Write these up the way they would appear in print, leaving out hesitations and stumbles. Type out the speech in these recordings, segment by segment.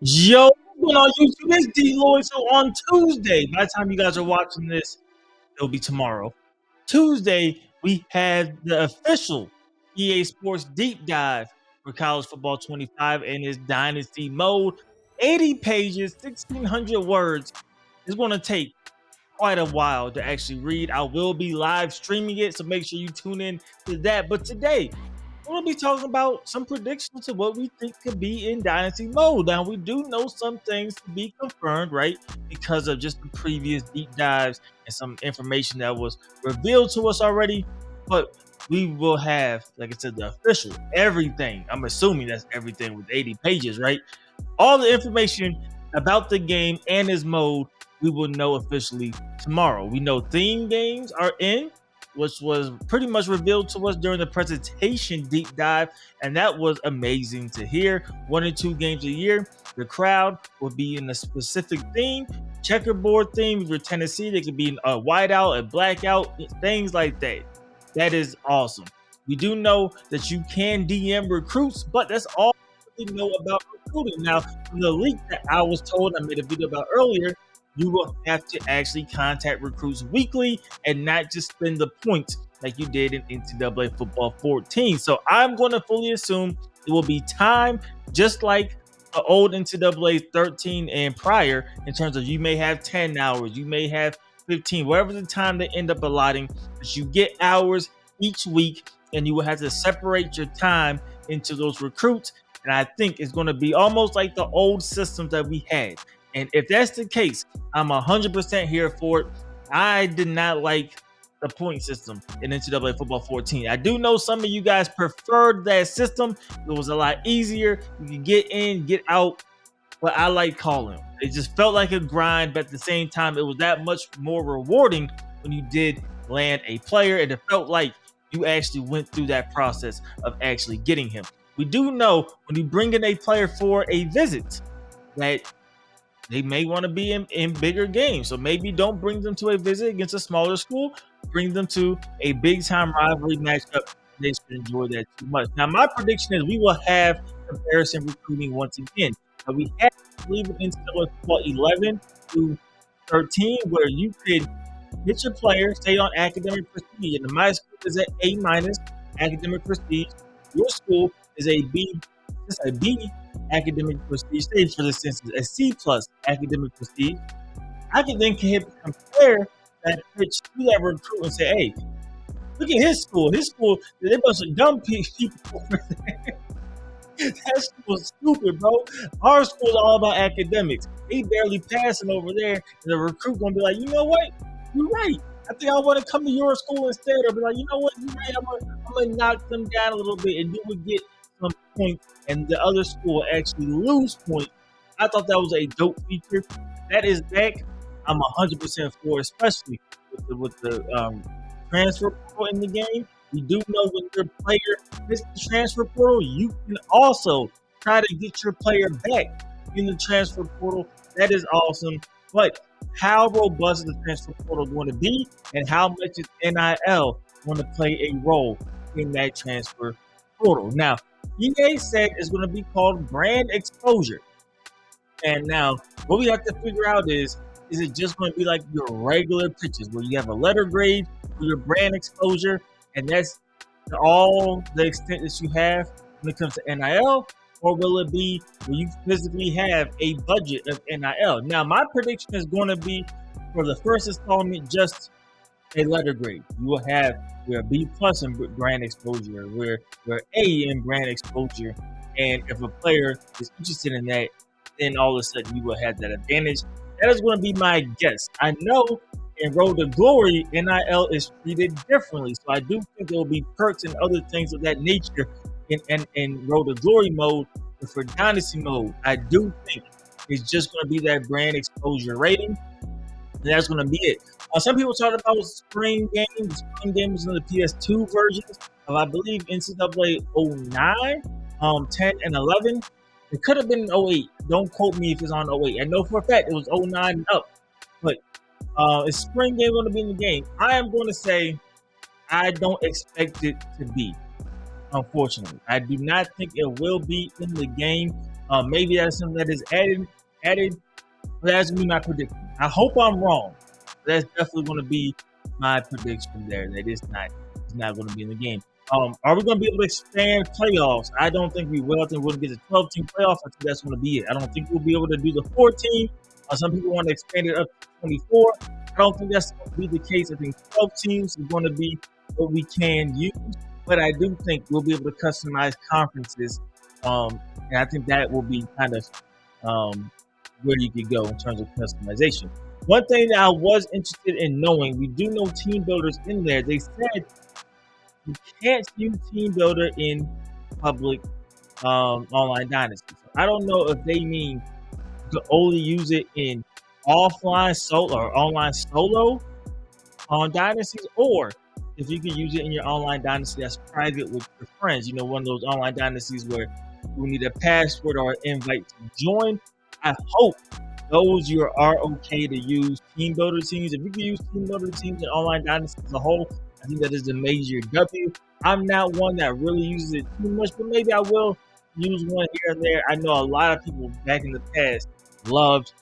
Yo, what's going on YouTube? It's DLloyd. So on Tuesday, by the time you guys are watching this, it'll be tomorrow. Tuesday, we have the official EA Sports deep dive for College Football 25 and its Dynasty Mode. 80 pages, 1,600 words. It's going to take quite a while to actually read. I will be live streaming it, so make sure you tune in to that. But today, we're going to be talking about some predictions of what we think could be in Dynasty Mode. Now, we do know some things to be confirmed, right? Because of just the previous deep dives and some information that was revealed to us already. But we will have, like I said, the official everything. I'm assuming that's everything with 80 pages, right? All the information about the game and its mode, we will know officially tomorrow. We know theme games are in, which was pretty much revealed to us during the presentation deep dive, and that was amazing to hear. 1 or 2 games a year, the crowd will be in a specific theme, checkerboard theme. If you're Tennessee, they could be a whiteout, a blackout, things like that. That is awesome. We do know that you can DM recruits, but that's all we know about recruiting. Now, from the leak that I was told, I made a video about earlier, you will have to actually contact recruits weekly and not just spend the points like you did in NCAA Football 14. So I'm going to fully assume it will be time just like the old NCAA 13 and prior, in terms of you may have 10 hours, you may have 15, whatever the time they end up allotting, but you get hours each week and you will have to separate your time into those recruits. And I think it's going to be almost like the old systems that we had. And if that's the case, I'm 100% here for it. I did not like the point system in NCAA Football 14. I do know some of you guys preferred that system. It was a lot easier. You could get in, get out, but I like calling. It just felt like a grind, but at the same time, it was that much more rewarding when you did land a player, and it felt like you actually went through that process of actually getting him. We do know when you bring in a player for a visit that they may want to be in bigger games. So maybe don't bring them to a visit against a smaller school. Bring them to a big-time rivalry matchup. They should enjoy that too much. Now, my prediction is we will have comparison recruiting once again. We have to leave it into football 11 to 13, where you could get your player, stay on academic prestige. And my school is at A- academic prestige. Your school is a B, just a B academic prestige. Say for this instance, a C plus academic prestige. I can then compare that pitch to that recruit and say, hey, look at his school. His school, they're a bunch of dumb people over there. That school is stupid, bro. Our school is all about academics. They barely passing over there, and the recruit gonna be like, you know what? You're right. I think I want to come to your school instead. Or be like, you know what? You're right. I'm gonna knock them down a little bit, and you would get some points, and the other school actually lose points. I thought that was a dope feature. That is back. I'm 100% for, especially with the transfer portal in the game. You do know when your player hits the transfer portal, you can also try to get your player back in the transfer portal. That is awesome. But how robust is the transfer portal going to be, and how much is NIL going to play a role in that transfer portal? Now, EA said it's going to be called brand exposure. And now, what we have to figure out is it just going to be like your regular pitches where you have a letter grade for your brand exposure, and that's all the extent that you have when it comes to NIL? Or will it be where you physically have a budget of NIL? Now, my prediction is going to be for the first installment, just a letter grade. You will have where B plus in brand exposure, where A in brand exposure, and if a player is interested in that, then all of a sudden you will have that advantage. That is going to be my guess. I know in Road to Glory, NIL is treated differently, so I do think there will be perks and other things of that nature in Road to Glory mode. But for Dynasty mode, I do think it's just going to be that brand exposure rating. And that's going to be it. Some people talked about spring game. The spring game was in the PS2 versions of, I believe, NCAA 09, 10, and 11. It could have been 08. Don't quote me if it's on 08. I know for a fact it was 09 and up. But is spring game going to be in the game? I am going to say I don't expect it to be, unfortunately. I do not think it will be in the game. Maybe that's something that is added. But that's gonna be my prediction. I hope I'm wrong. That's definitely gonna be my prediction there. That it's not gonna be in the game. Are we gonna be able to expand playoffs? I don't think we will. I think we'll get a 12-team playoff. I think that's gonna be it. I don't think we'll be able to do the 14. Some people want to expand it up to 24. I don't think that's going to be the case. I think 12 teams is going to be what we can use, but I do think we'll be able to customize conferences, and I think that will be kind of where you could go in terms of customization. One thing that I was interested in knowing, we do know team builders in there. They said you can't use team builder in public online dynasty. So I don't know if they mean to only use it in offline solo or online solo on dynasties, or if you can use it in your online dynasty that's private with your friends. You know, one of those online dynasties where you need a password or an invite to join. I hope those you are okay to use team builder teams. If you can use team builder teams in online dynasties as a whole, I think that is a major W. I'm not one that really uses it too much, but maybe I will use one here and there. I know a lot of people back in the past loved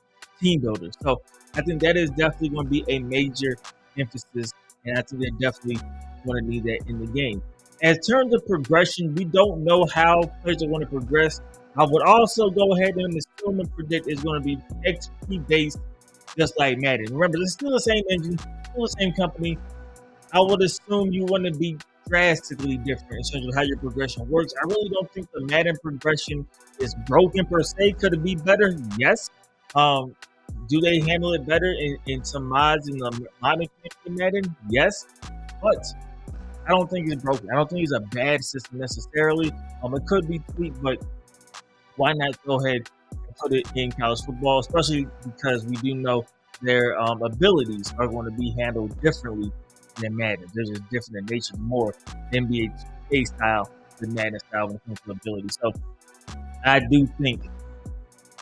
team builders. So I think that is definitely going to be a major emphasis, and I think they're definitely going to need that in the game. In terms of progression, we don't know how players are going to progress. I would also go ahead and assume and predict it's going to be XP based, just like Madden. Remember, it's still the same engine, still the same company. I would assume you want to be drastically different in terms of how your progression works. I really don't think the Madden progression is broken per se. Could it be better? Yes. Do they handle it better in some mods in the modern Madden? Yes. But I don't think it's broken. I don't think it's a bad system necessarily. It could be tweaked, but why not go ahead and put it in college football, especially because we do know their abilities are going to be handled differently than Madden. They're just different in nature, more NBA style than Madden style when it comes to ability. So I do think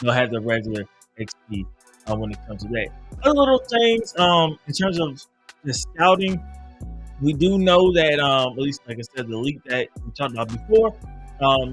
they'll have the regular XP when it comes to that. Other little things in terms of the scouting, we do know that at least like I said, the league that we talked about before,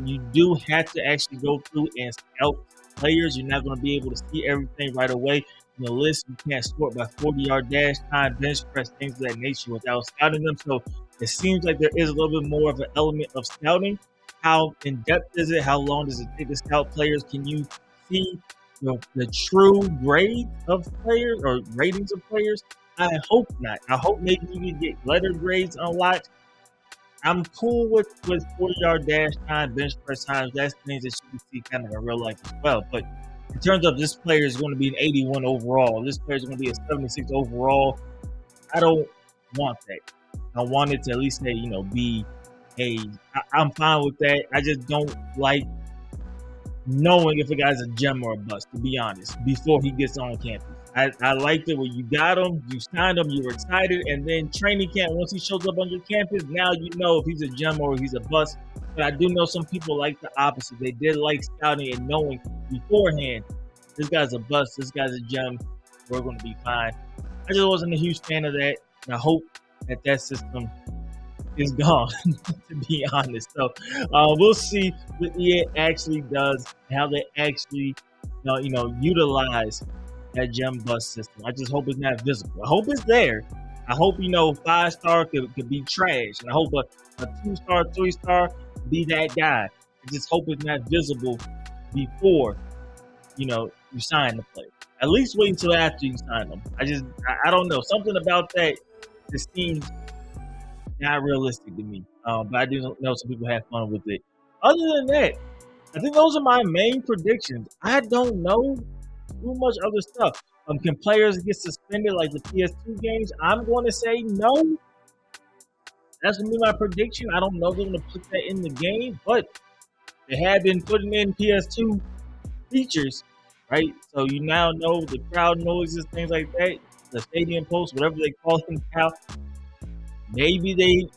you do have to actually go through and scout players. You're not going to be able to see everything right away in the list. You can't sort by 40-yard dash, time, bench press, things of that nature without scouting them. So it seems like there is a little bit more of an element of scouting. How in depth is it? How long does it take to scout players? Can you see the true grade of players or ratings of players? I hope not. I hope maybe you can get letter grades unlocked. I'm cool with 40-yard dash time, bench press times. That's things that you can see kind of in real life as well. But in terms of this player is going to be an 81 overall, this player is going to be a 76 overall, I don't want that. I want it to at least say, be I'm fine with that. I just don't like knowing if a guy's a gem or a bust, to be honest, before he gets on campus. I liked it when you got him, you signed him, you were excited, and then training camp, once he shows up on your campus, now you know if he's a gem or he's a bust. But I do know some people like the opposite. They did like scouting and knowing beforehand, this guy's a bust, this guy's a gem, we're going to be fine. I just wasn't a huge fan of that, and I hope that system is gone, to be honest. So we'll see what EA actually does, and how they actually, utilize that gem bust system. I just hope it's not visible. I hope it's there. I hope 5-star could be trash, and I hope a 2-star, 3-star be that guy. I just hope it's not visible before you sign the player. At least wait until after you sign them. I don't know, something about that just seems not realistic to me. But I do know some people have fun with it. Other than that, I think those are my main predictions. I don't know too much other stuff. Can players get suspended like the PS2 games? I'm going to say no. That's going to be my prediction. I don't know if they're going to put that in the game, but they have been putting in PS2 features, right? So you now know the crowd noises, things like that, the stadium posts, whatever they call them now. Maybe they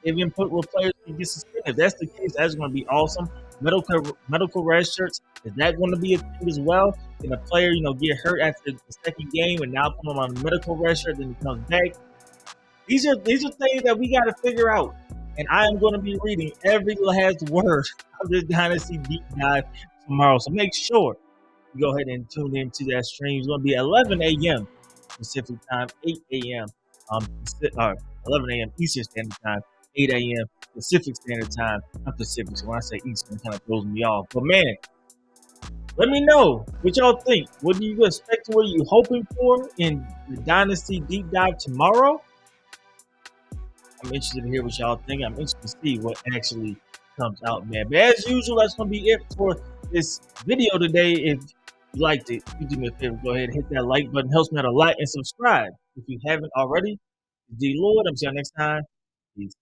even put where players can get suspended. If that's the case, that's going to be awesome. Medical red shirts, is that going to be a thing as well? Can a player, get hurt after the second game and now put him on a medical red shirt, then he comes back? These are things that we got to figure out. And I am going to be reading every last word of this Dynasty Deep Dive tomorrow. So make sure you go ahead and tune into that stream. It's going to be 11 a.m. Pacific time, 8 a.m. 11 a.m. Eastern Standard Time, 8 a.m. Pacific Standard Time. Not Pacific, so when I say Eastern, it kind of throws me off. But man, let me know what y'all think. What do you expect? What are you hoping for in the Dynasty Deep Dive tomorrow? I'm interested to hear what y'all think. I'm interested to see what actually comes out, man. But as usual, that's going to be it for this video today. If you liked it, you do me a favor, go ahead and hit that like button. Helps me out a lot. And subscribe if you haven't already. DLloyd, I'm see you next time. Peace.